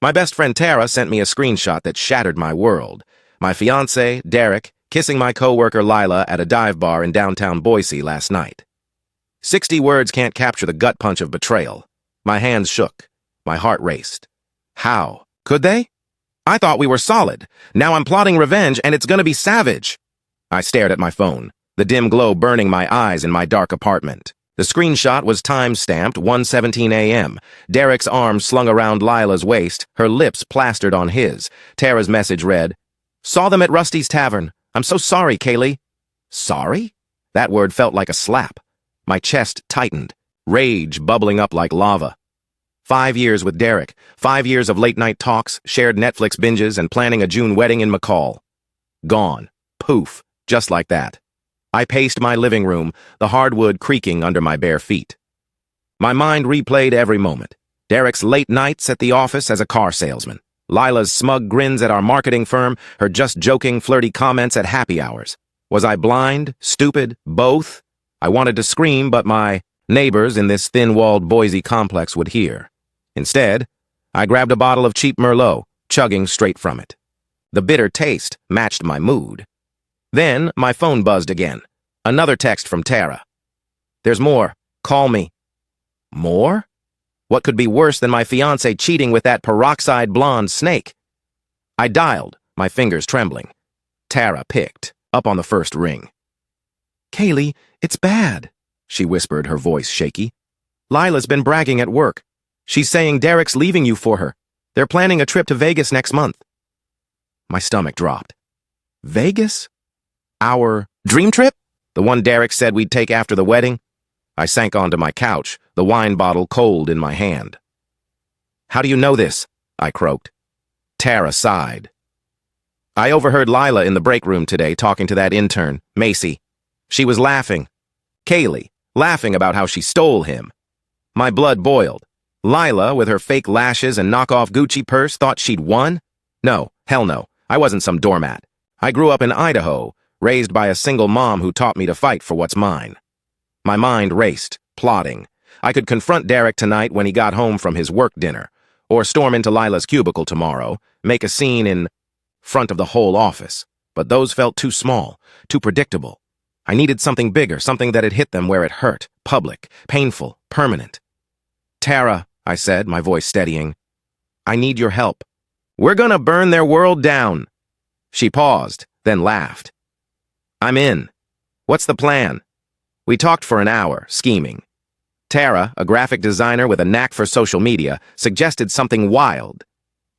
My best friend Tara sent me a screenshot that shattered my world. My fiancé, Derek, kissing my coworker Lila at a dive bar in downtown Boise last night. 60 words can't capture the gut punch of betrayal. My hands shook. My heart raced. How? Could they? I thought we were solid. Now I'm plotting revenge, and it's gonna be savage. I stared at my phone, the dim glow burning my eyes in my dark apartment. The screenshot was time-stamped 1:17 a.m. Derek's arms slung around Lila's waist, her lips plastered on his. Tara's message read, "Saw them at Rusty's Tavern. I'm so sorry, Kaylee." Sorry? That word felt like a slap. My chest tightened, rage bubbling up like lava. 5 years with Derek, 5 years of late-night talks, shared Netflix binges, and planning a June wedding in McCall. Gone. Poof. Just like that. I paced my living room, the hardwood creaking under my bare feet. My mind replayed every moment. Derek's late nights at the office as a car salesman. Lila's smug grins at our marketing firm, her just joking, flirty comments at happy hours. Was I blind, stupid, both? I wanted to scream, but my neighbors in this thin-walled Boise complex would hear. Instead, I grabbed a bottle of cheap Merlot, chugging straight from it. The bitter taste matched my mood. Then, my phone buzzed again. Another text from Tara. "There's more. Call me." More? What could be worse than my fiancé cheating with that peroxide blonde snake? I dialed, my fingers trembling. Tara picked, up on the first ring. "Kaylee, it's bad," she whispered, her voice shaky. "Lila's been bragging at work. She's saying Derek's leaving you for her. They're planning a trip to Vegas next month." My stomach dropped. Vegas? Our dream trip? The one Derek said we'd take after the wedding? I sank onto my couch, the wine bottle cold in my hand. "How do you know this?" I croaked. Tara sighed. "I overheard Lila in the break room today talking to that intern, Macy. She was laughing. Kaylee, laughing about how she stole him. My blood boiled. Lila, with her fake lashes and knockoff Gucci purse, thought she'd won? No, hell no. I wasn't some doormat. I grew up in Idaho, raised by a single mom who taught me to fight for what's mine. My mind raced, plotting. I could confront Derek tonight when he got home from his work dinner, or storm into Lila's cubicle tomorrow, make a scene in front of the whole office. But those felt too small, too predictable. I needed something bigger, something that had hit them where it hurt, public, painful, permanent. "Tara," I said, my voice steadying, "I need your help. We're gonna burn their world down." She paused, then laughed. "I'm in. What's the plan?" We talked for an hour, scheming. Tara, a graphic designer with a knack for social media, suggested something wild.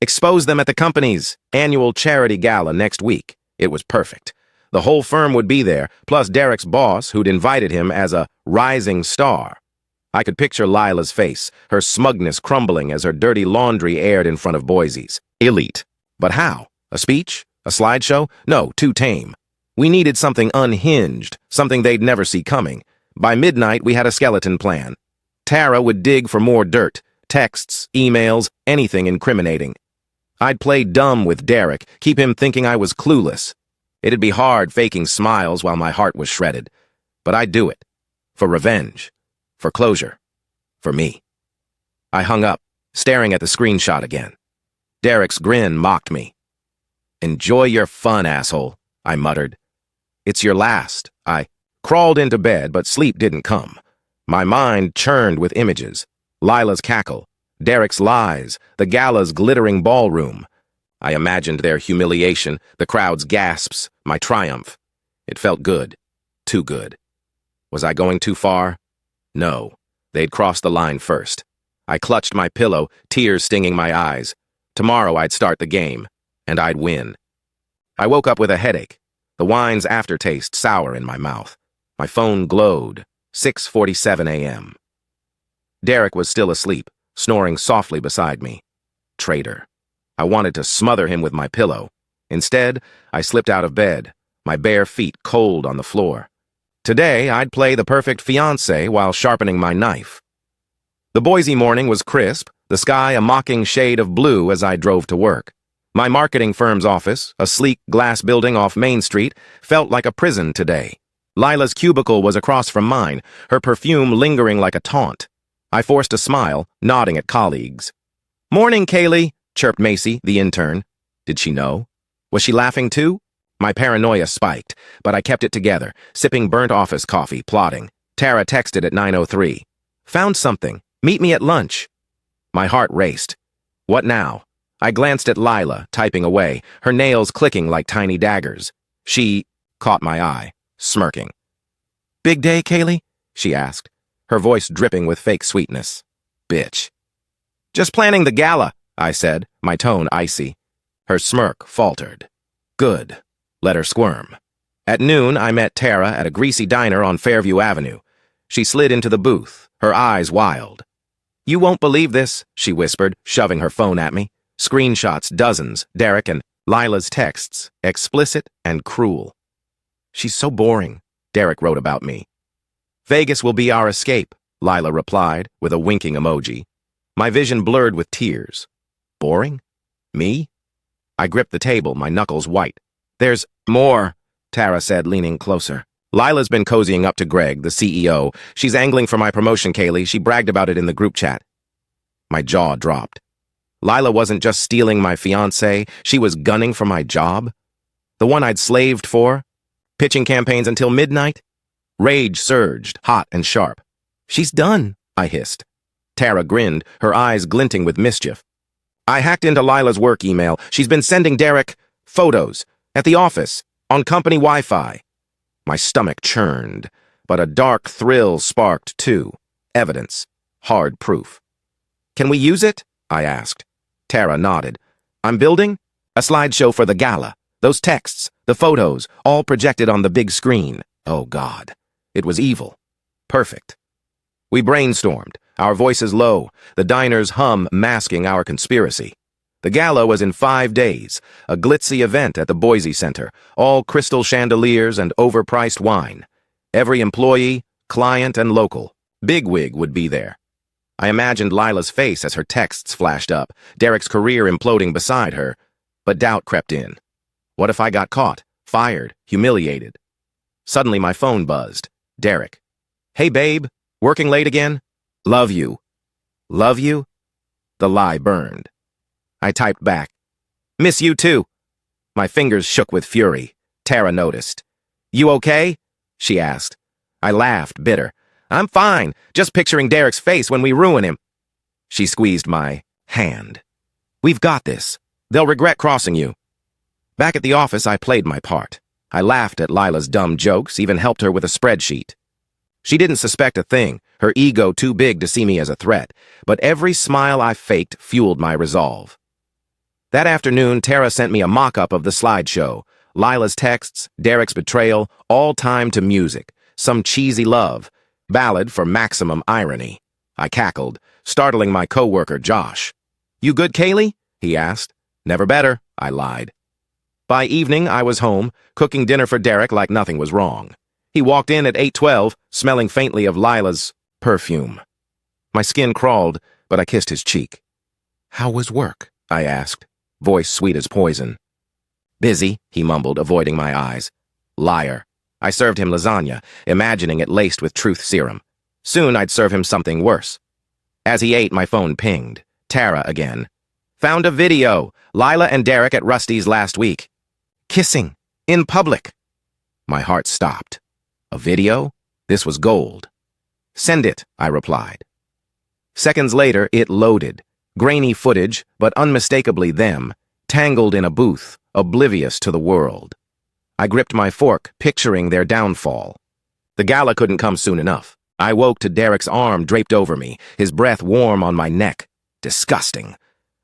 Expose them at the company's annual charity gala next week. It was perfect. The whole firm would be there, plus Derek's boss, who'd invited him as a rising star. I could picture Lila's face, her smugness crumbling as her dirty laundry aired in front of Boise's. Elite. But how? A speech? A slideshow? No, too tame. We needed something unhinged, something they'd never see coming. By midnight, we had a skeleton plan. Tara would dig for more dirt, texts, emails, anything incriminating. I'd play dumb with Derek, keep him thinking I was clueless. It'd be hard faking smiles while my heart was shredded. But I'd do it. For revenge. For closure. For me. I hung up, staring at the screenshot again. Derek's grin mocked me. "Enjoy your fun, asshole," I muttered. "It's your last." I crawled into bed, but sleep didn't come. My mind churned with images. Lila's cackle, Derek's lies, the Gala's glittering ballroom. I imagined their humiliation, the crowd's gasps, my triumph. It felt good. Too good. Was I going too far? No. They'd crossed the line first. I clutched my pillow, tears stinging my eyes. Tomorrow I'd start the game, and I'd win. I woke up with a headache, the wine's aftertaste sour in my mouth. My phone glowed, 6:47 a.m. Derek was still asleep, snoring softly beside me. Traitor. I wanted to smother him with my pillow. Instead, I slipped out of bed, my bare feet cold on the floor. Today, I'd play the perfect fiancé while sharpening my knife. The Boise morning was crisp, the sky a mocking shade of blue as I drove to work. My marketing firm's office, a sleek glass building off Main Street, felt like a prison today. Lila's cubicle was across from mine, her perfume lingering like a taunt. I forced a smile, nodding at colleagues. "Morning, Kaylee," chirped Macy, the intern. Did she know? Was she laughing too? My paranoia spiked, but I kept it together, sipping burnt office coffee, plotting. Tara texted at 9:03. Found something. Meet me at lunch. My heart raced. What now? I glanced at Lila, typing away, her nails clicking like tiny daggers. She caught my eye, smirking. Big day, Kaylee? She asked, her voice dripping with fake sweetness. Bitch. Just planning the gala, I said, my tone icy. Her smirk faltered. Good. Let her squirm. At noon, I met Tara at a greasy diner on Fairview Avenue. She slid into the booth, her eyes wild. You won't believe this, she whispered, shoving her phone at me. Screenshots, dozens, Derek and Lila's texts, explicit and cruel. She's so boring, Derek wrote about me. Vegas will be our escape, Lila replied, with a winking emoji. My vision blurred with tears. Boring? Me? I gripped the table, my knuckles white. There's more, Tara said, leaning closer. Lila's been cozying up to Greg, the CEO. She's angling for my promotion, Kaylee. She bragged about it in the group chat. My jaw dropped. Lila wasn't just stealing my fiancé, she was gunning for my job. The one I'd slaved for. Pitching campaigns until midnight. Rage surged, hot and sharp. She's done, I hissed. Tara grinned, her eyes glinting with mischief. I hacked into Lila's work email. She's been sending Derek photos at the office, on company Wi-Fi. My stomach churned, but a dark thrill sparked too. Evidence. Hard proof. Can we use it? I asked. Tara nodded. I'm building a slideshow for the gala. Those texts, the photos, all projected on the big screen. Oh, God. It was evil. Perfect. We brainstormed, our voices low, the diner's hum masking our conspiracy. The gala was in 5 days, a glitzy event at the Boise Center, all crystal chandeliers and overpriced wine. Every employee, client, and local, bigwig would be there. I imagined Lila's face as her texts flashed up, Derek's career imploding beside her, but doubt crept in. What if I got caught, fired, humiliated? Suddenly my phone buzzed. Derek. Hey, babe, working late again? Love you. Love you? The lie burned. I typed back. Miss you too. My fingers shook with fury. Tara noticed. You okay? She asked. I laughed, bitter. I'm fine, just picturing Derek's face when we ruin him. She squeezed my hand. We've got this. They'll regret crossing you. Back at the office, I played my part. I laughed at Lila's dumb jokes, even helped her with a spreadsheet. She didn't suspect a thing, her ego too big to see me as a threat, but every smile I faked fueled my resolve. That afternoon, Tara sent me a mock-up of the slideshow. Lila's texts, Derek's betrayal, all timed to music. Some cheesy love. Ballad for maximum irony. I cackled, startling my coworker, Josh. You good, Kaylee? He asked. Never better, I lied. By evening, I was home, cooking dinner for Derek like nothing was wrong. He walked in at 8:12, smelling faintly of Lila's perfume. My skin crawled, but I kissed his cheek. How was work? I asked, voice sweet as poison. Busy, he mumbled, avoiding my eyes. Liar. I served him lasagna, imagining it laced with truth serum. Soon I'd serve him something worse. As he ate, my phone pinged. Tara again. Found a video. Lila and Derek at Rusty's last week. Kissing. In public. My heart stopped. A video? This was gold. Send it, I replied. Seconds later, it loaded. Grainy footage, but unmistakably them, tangled in a booth, oblivious to the world. I gripped my fork, picturing their downfall. The gala couldn't come soon enough. I woke to Derek's arm draped over me, his breath warm on my neck. Disgusting.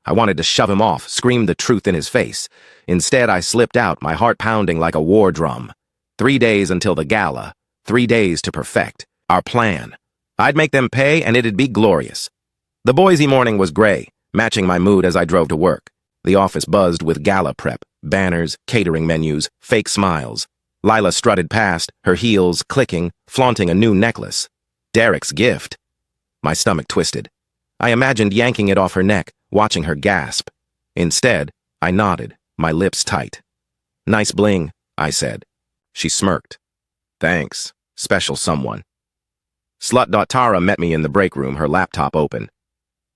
I wanted to shove him off, scream the truth in his face. Instead, I slipped out, my heart pounding like a war drum. 3 days until the gala. 3 days to perfect. Our plan. I'd make them pay, and it'd be glorious. The Boise morning was gray, matching my mood as I drove to work. The office buzzed with gala prep, banners, catering menus, fake smiles. Lila strutted past, her heels clicking, flaunting a new necklace. Derek's gift. My stomach twisted. I imagined yanking it off her neck, watching her gasp. Instead, I nodded, my lips tight. Nice bling, I said. She smirked. Thanks, special someone. Slut. Tara met me in the break room, her laptop open.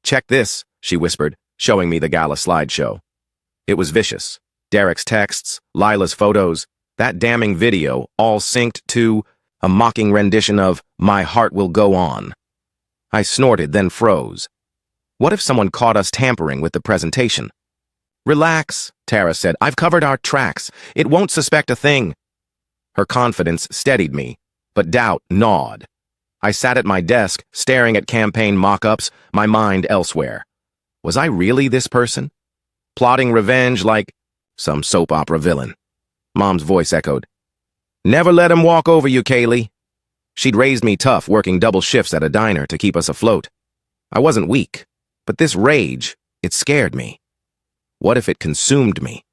Check this, she whispered, showing me the Gala slideshow. It was vicious. Derek's texts, Lila's photos, that damning video, all synced to a mocking rendition of My Heart Will Go On. I snorted, then froze. What if someone caught us tampering with the presentation? Relax, Tara said. I've covered our tracks. It won't suspect a thing. Her confidence steadied me, but doubt gnawed. I sat at my desk, staring at campaign mock-ups, my mind elsewhere. Was I really this person? Plotting revenge like some soap opera villain. Mom's voice echoed. Never let him walk over you, Kaylee. She'd raised me tough, working double shifts at a diner to keep us afloat. I wasn't weak, but this rage, it scared me. What if it consumed me?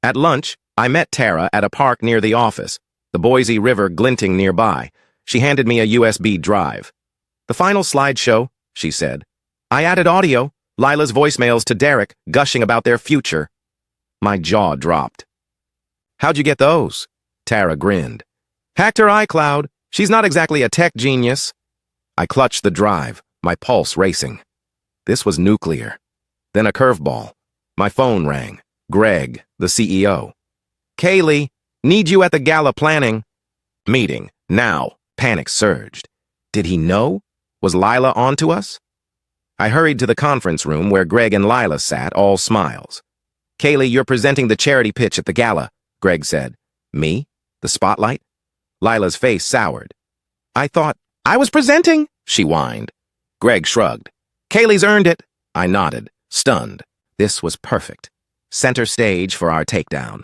At lunch, I met Tara at a park near the office, the Boise River glinting nearby. She handed me a USB drive. The final slideshow, she said. I added audio, Lila's voicemails to Derek, gushing about their future. My jaw dropped. How'd you get those? Tara grinned. Hacked her iCloud. She's not exactly a tech genius. I clutched the drive, my pulse racing. This was nuclear. Then a curveball. My phone rang. Greg, the CEO. Kaylee, need you at the Gala planning. Meeting, now. Panic surged. Did he know? Was Lila onto us? I hurried to the conference room where Greg and Lila sat, all smiles. Kaylee, you're presenting the charity pitch at the Gala, Greg said. Me? The spotlight? Lila's face soured. I thought, I was presenting, she whined. Greg shrugged. Kaylee's earned it. I nodded, stunned. This was perfect. Center stage for our takedown.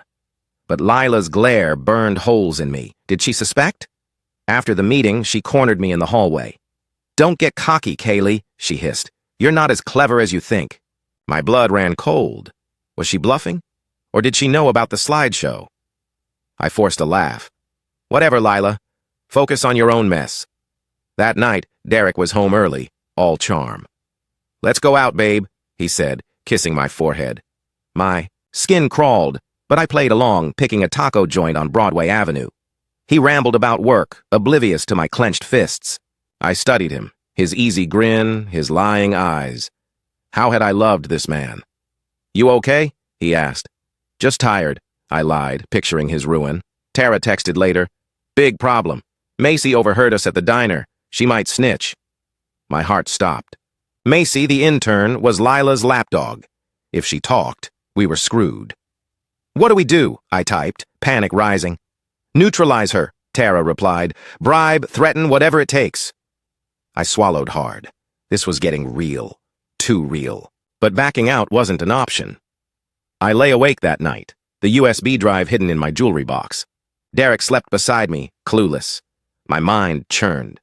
But Lila's glare burned holes in me. Did she suspect? After the meeting, she cornered me in the hallway. Don't get cocky, Kaylee, she hissed. You're not as clever as you think. My blood ran cold. Was she bluffing? Or did she know about the slideshow? I forced a laugh. Whatever, Lila. Focus on your own mess. That night, Derek was home early, all charm. Let's go out, babe, he said, kissing my forehead. My skin crawled, but I played along, picking a taco joint on Broadway Avenue. He rambled about work, oblivious to my clenched fists. I studied him, his easy grin, his lying eyes. How had I loved this man? You okay? He asked. Just tired, I lied, picturing his ruin. Tara texted later. Big problem. Macy overheard us at the diner. She might snitch. My heart stopped. Macy, the intern, was Lila's lapdog. If she talked, we were screwed. What do we do? I typed, panic rising. Neutralize her, Tara replied. Bribe, threaten, whatever it takes. I swallowed hard. This was getting real. Too real. But backing out wasn't an option. I lay awake that night, the USB drive hidden in my jewelry box. Derek slept beside me, clueless. My mind churned.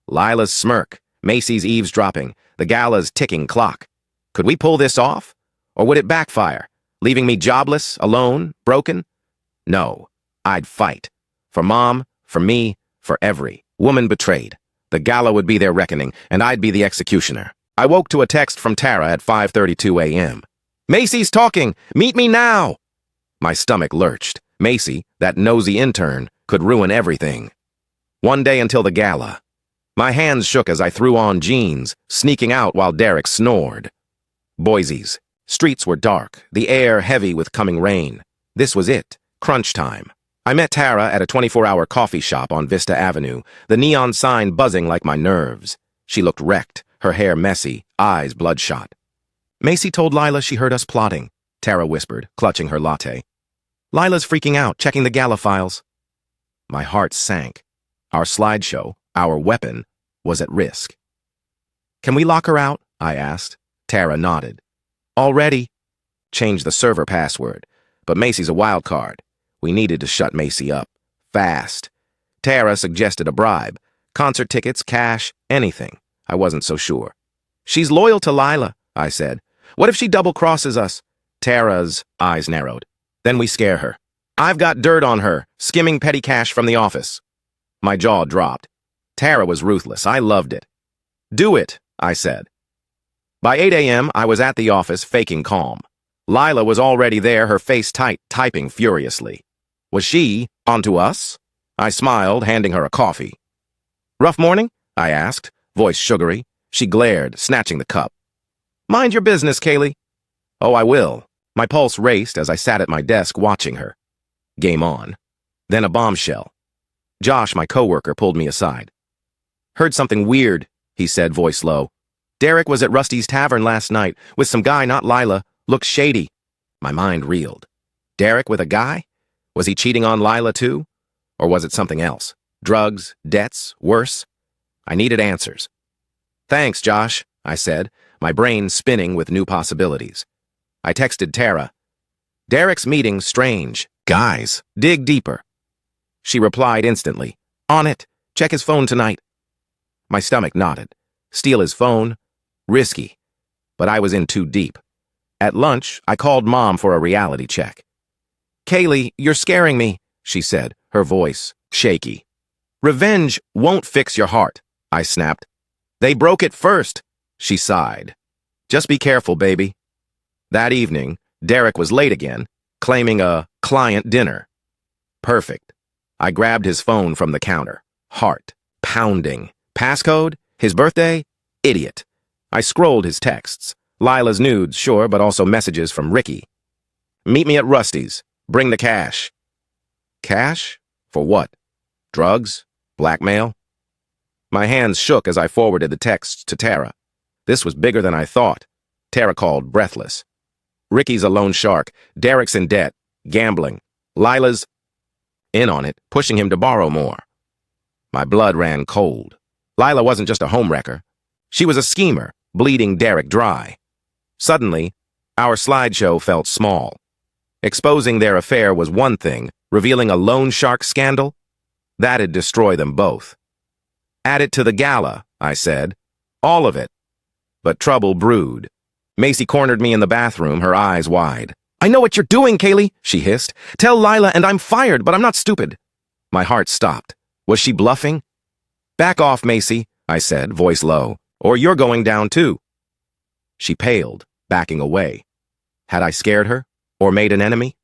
Lila's smirk, Macy's eavesdropping, the Gala's ticking clock. Could we pull this off? Or would it backfire, leaving me jobless, alone, broken? No, I'd fight. For Mom, for me, for every woman betrayed. The Gala would be their reckoning, and I'd be the executioner. I woke to a text from Tara at 5:32 a.m. Macy's talking! Meet me now! My stomach lurched. Macy, that nosy intern, could ruin everything. One day until the Gala. My hands shook as I threw on jeans, sneaking out while Derek snored. Boise's. Streets were dark, the air heavy with coming rain. This was it. Crunch time. I met Tara at a 24-hour coffee shop on Vista Avenue, the neon sign buzzing like my nerves. She looked wrecked, her hair messy, eyes bloodshot. Macy told Lila she heard us plotting, Tara whispered, clutching her latte. Lila's freaking out, checking the Gala files. My heart sank. Our slideshow, our weapon, was at risk. Can we lock her out? I asked. Tara nodded. Already. Change the server password. But Macy's a wild card. We needed to shut Macy up. Fast. Tara suggested a bribe. Concert tickets, cash, anything. I wasn't so sure. She's loyal to Lila, I said. What if she double-crosses us? Tara's eyes narrowed. Then we scare her. I've got dirt on her, skimming petty cash from the office. My jaw dropped. Tara was ruthless. I loved it. Do it, I said. By 8 a.m., I was at the office, faking calm. Lila was already there, her face tight, typing furiously. Was she onto us? I smiled, handing her a coffee. Rough morning? I asked, voice sugary. She glared, snatching the cup. Mind your business, Kaylee. Oh, I will. My pulse raced as I sat at my desk watching her. Game on. Then a bombshell. Josh, my coworker, pulled me aside. Heard something weird, he said, voice low. Derek was at Rusty's Tavern last night with some guy, not Lila. Looked shady. My mind reeled. Derek with a guy? Was he cheating on Lila too? Or was it something else? Drugs? Debts? Worse? I needed answers. Thanks, Josh, I said, my brain spinning with new possibilities. I texted Tara. Derek's meeting strange. Guys, dig deeper. She replied instantly. On it. Check his phone tonight. My stomach knotted. Steal his phone? Risky. But I was in too deep. At lunch, I called Mom for a reality check. Kaylee, you're scaring me, she said, her voice shaky. Revenge won't fix your heart, I snapped. They broke it first, she sighed. Just be careful, baby. That evening, Derek was late again, claiming a client dinner. Perfect. I grabbed his phone from the counter. Heart pounding. Passcode? His birthday? Idiot. I scrolled his texts. Lila's nudes, sure, but also messages from Ricky. Meet me at Rusty's. Bring the cash. Cash? For what? Drugs? Blackmail? My hands shook as I forwarded the texts to Tara. This was bigger than I thought. Tara called, breathless. Ricky's a loan shark. Derek's in debt. Gambling. Lila's in on it, pushing him to borrow more. My blood ran cold. Lila wasn't just a homewrecker. She was a schemer, bleeding Derek dry. Suddenly, our slideshow felt small. Exposing their affair was one thing, revealing a loan shark scandal? That'd destroy them both. Add it to the Gala, I said. All of it. But trouble brewed. Macy cornered me in the bathroom, her eyes wide. I know what you're doing, Kaylee, she hissed. Tell Lila and I'm fired, but I'm not stupid. My heart stopped. Was she bluffing? Back off, Macy, I said, voice low, or you're going down too. She paled, backing away. Had I scared her? Or made an enemy?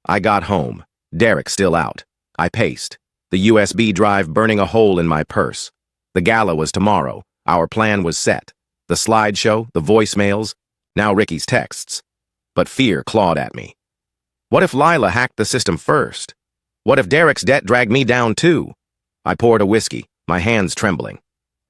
I got home. Derek still out. I paced. The USB drive burning a hole in my purse. The Gala was tomorrow. Our plan was set. The slideshow, the voicemails, now Ricky's texts. But fear clawed at me. What if Lila hacked the system first? What if Derek's debt dragged me down too? I poured a whiskey, my hands trembling.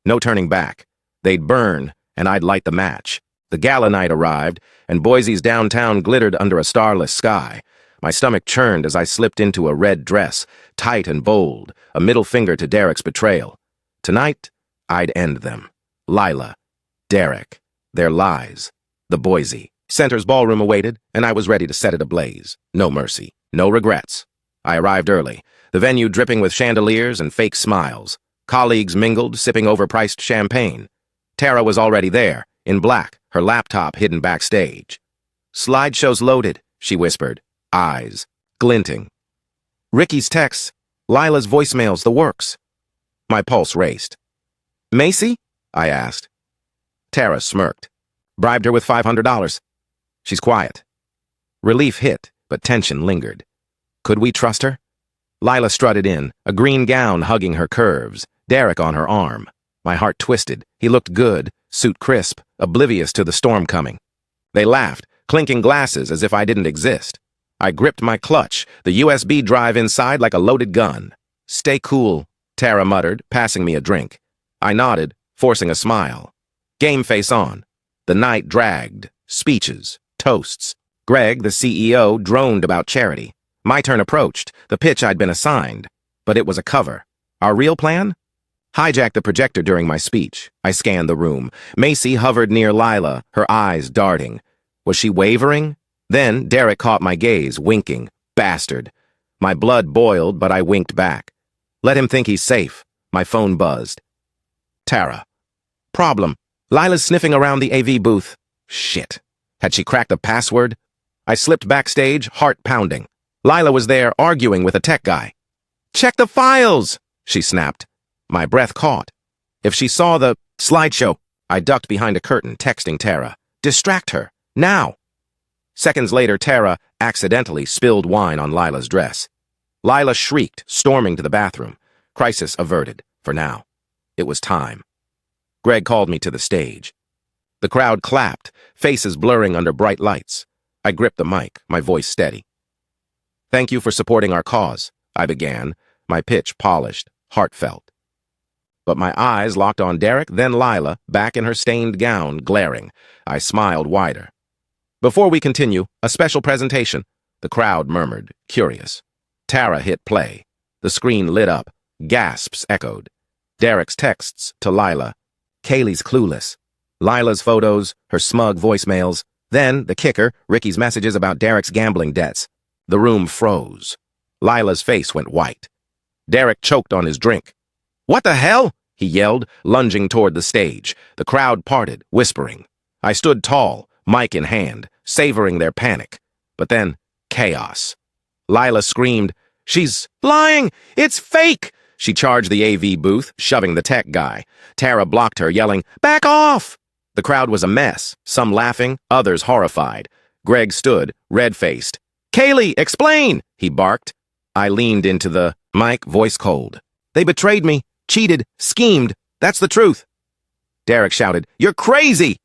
No turning back. They'd burn, and I'd light the match. The Gala night arrived, and Boise's downtown glittered under a starless sky. My stomach churned as I slipped into a red dress, tight and bold, a middle finger to Derek's betrayal. Tonight, I'd end them. Lila, Derek, their lies, the Boise. Center's ballroom awaited, and I was ready to set it ablaze. No mercy, no regrets. I arrived early, the venue dripping with chandeliers and fake smiles. Colleagues mingled, sipping overpriced champagne. Tara was already there, in black, her laptop hidden backstage. Slideshow's loaded, she whispered, eyes glinting. Ricky's texts, Lila's voicemails, the works. My pulse raced. Macy? I asked. Tara smirked. Bribed her with $500. She's quiet. Relief hit, but tension lingered. Could we trust her? Lila strutted in, a green gown hugging her curves, Derek on her arm. My heart twisted. He looked good, suit crisp, oblivious to the storm coming. They laughed, clinking glasses as if I didn't exist. I gripped my clutch, the USB drive inside like a loaded gun. Stay cool, Tara muttered, passing me a drink. I nodded, forcing a smile. Game face on. The night dragged. Speeches. Toasts. Greg, the CEO, droned about charity. My turn approached, the pitch I'd been assigned. But it was a cover. Our real plan? Hijacked the projector during my speech. I scanned the room. Macy hovered near Lila, her eyes darting. Was she wavering? Then Derek caught my gaze, winking. Bastard. My blood boiled, but I winked back. Let him think he's safe. My phone buzzed. Tara. Problem. Lila's sniffing around the AV booth. Shit. Had she cracked the password? I slipped backstage, heart pounding. Lila was there, arguing with a tech guy. Check the files, she snapped. My breath caught. If she saw the slideshow, I ducked behind a curtain, texting Tara. Distract her. Now. Seconds later, Tara accidentally spilled wine on Lila's dress. Lila shrieked, storming to the bathroom. Crisis averted, for now. It was time. Greg called me to the stage. The crowd clapped, faces blurring under bright lights. I gripped the mic, my voice steady. "Thank you for supporting our cause," I began, my pitch polished, heartfelt. But my eyes locked on Derek, then Lila, back in her stained gown, glaring. I smiled wider. "Before we continue, a special presentation," the crowd murmured, curious. Tara hit play. The screen lit up. Gasps echoed. Derek's texts to Lila. Kaylee's clueless. Lila's photos, her smug voicemails. Then, the kicker, Ricky's messages about Derek's gambling debts. The room froze. Lila's face went white. Derek choked on his drink. "What the hell?" he yelled, lunging toward the stage. The crowd parted, whispering. I stood tall, mic in hand, savoring their panic. But then, chaos. Lila screamed, "She's lying! It's fake!" She charged the AV booth, shoving the tech guy. Tara blocked her, yelling, "Back off!" The crowd was a mess, some laughing, others horrified. Greg stood, red-faced. "Kaylee, explain!" he barked. I leaned into the mic, voice cold. "They betrayed me, cheated, schemed. That's the truth." Derek shouted, "You're crazy!"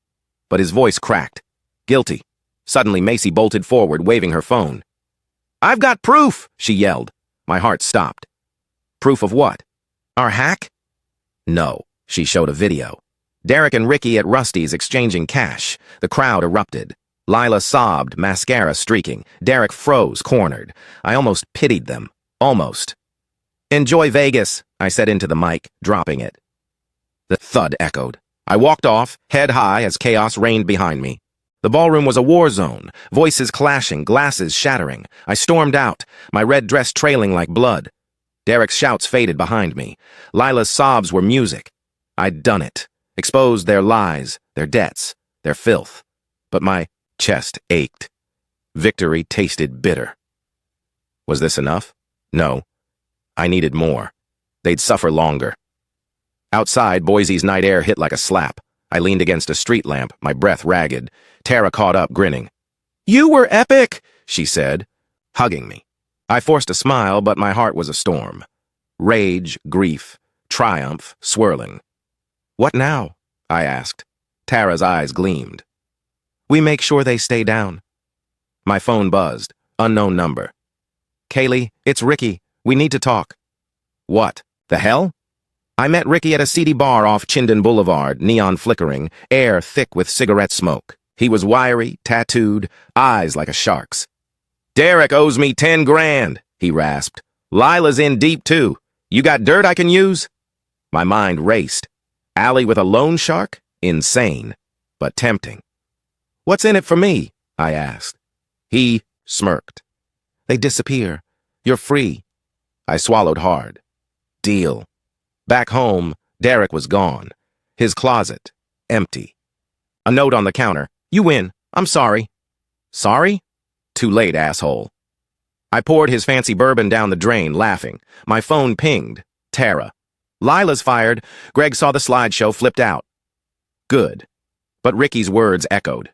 But his voice cracked. "Guilty." Suddenly, Macy bolted forward, waving her phone. "I've got proof!" she yelled. My heart stopped. "Proof of what? Our hack?" "No." She showed a video. Derek and Ricky at Rusty's exchanging cash. The crowd erupted. Lila sobbed, mascara streaking. Derek froze, cornered. I almost pitied them. Almost. "Enjoy Vegas," I said into the mic, dropping it. The thud echoed. I walked off, head high as chaos reigned behind me. The ballroom was a war zone, voices clashing, glasses shattering. I stormed out, my red dress trailing like blood. Derek's shouts faded behind me. Lila's sobs were music. I'd done it, exposed their lies, their debts, their filth. But my chest ached. Victory tasted bitter. Was this enough? No. I needed more. They'd suffer longer. Outside, Boise's night air hit like a slap. I leaned against a street lamp, my breath ragged. Tara caught up, grinning. "You were epic," she said, hugging me. I forced a smile, but my heart was a storm. Rage, grief, triumph, swirling. "What now?" I asked. Tara's eyes gleamed. "We make sure they stay down." My phone buzzed. Unknown number. "Kaylee, it's Ricky. We need to talk." "What? The hell?" I met Ricky at a seedy bar off Chinden Boulevard, neon flickering, air thick with cigarette smoke. He was wiry, tattooed, eyes like a shark's. "Derek owes me 10 grand, he rasped. "Lila's in deep, too. You got dirt I can use?" My mind raced. Alley with a loan shark? Insane, but tempting. "What's in it for me?" I asked. He smirked. "They disappear. You're free." I swallowed hard. Deal. Back home, Derek was gone. His closet, empty. A note on the counter. "You win. I'm sorry." "Sorry?" "Too late, asshole." I poured his fancy bourbon down the drain, laughing. My phone pinged. Tara. "Lila's fired." Greg saw the slideshow, flipped out. Good. But Ricky's words echoed.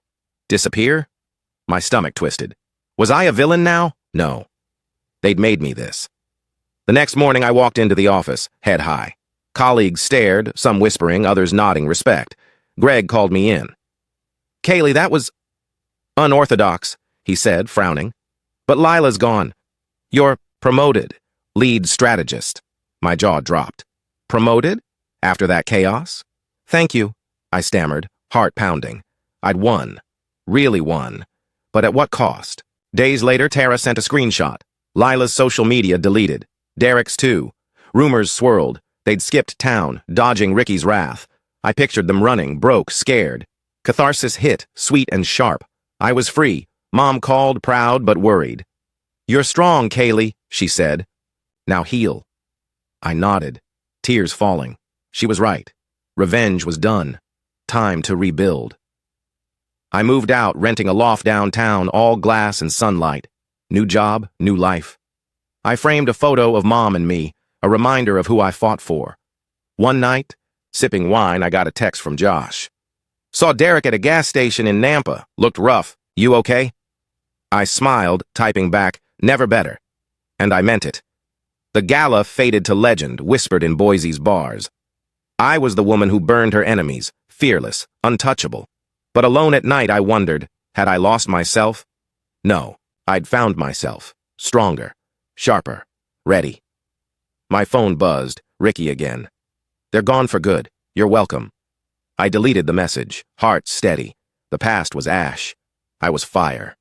Disappear? My stomach twisted. Was I a villain now? No. They'd made me this. The next morning I walked into the office, head high. Colleagues stared, some whispering, others nodding respect. Greg called me in. "Kaylee, that was unorthodox," he said, frowning. "But Lila's gone. You're promoted. Lead strategist." My jaw dropped. Promoted? After that chaos? "Thank you," I stammered, heart pounding. I'd won. Really won. But at what cost? Days later, Tara sent a screenshot. Lila's social media deleted. Derek's too. Rumors swirled. They'd skipped town, dodging Ricky's wrath. I pictured them running, broke, scared. Catharsis hit, sweet and sharp. I was free. Mom called, proud but worried. "You're strong, Kaylee," she said. "Now heal." I nodded, tears falling. She was right. Revenge was done. Time to rebuild. I moved out, renting a loft downtown, all glass and sunlight. New job, new life. I framed a photo of Mom and me, a reminder of who I fought for. One night, sipping wine, I got a text from Josh. "Saw Derek at a gas station in Nampa. Looked rough. You okay?" I smiled, typing back, "Never better." And I meant it. The Gala faded to legend, whispered in Boise's bars. I was the woman who burned her enemies, fearless, untouchable. But alone at night, I wondered, had I lost myself? No, I'd found myself. Stronger, sharper, ready. My phone buzzed. Ricky again. They're gone for good. You're welcome. I deleted the message, heart steady. The past was ash. I was fire.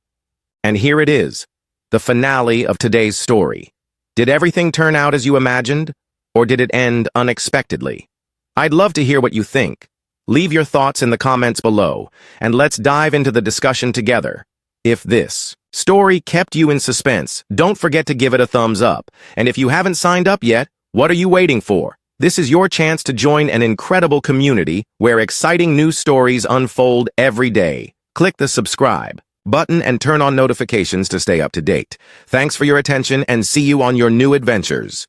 And here it is, the finale of today's story. Did everything turn out as you imagined? Or did it end unexpectedly? I'd love to hear what you think. Leave your thoughts in the comments below, and let's dive into the discussion together. If this story kept you in suspense, don't forget to give it a thumbs up. And if you haven't signed up yet, what are you waiting for? This is your chance to join an incredible community where exciting new stories unfold every day. Click the subscribe button and turn on notifications to stay up to date. Thanks for your attention and see you on your new adventures.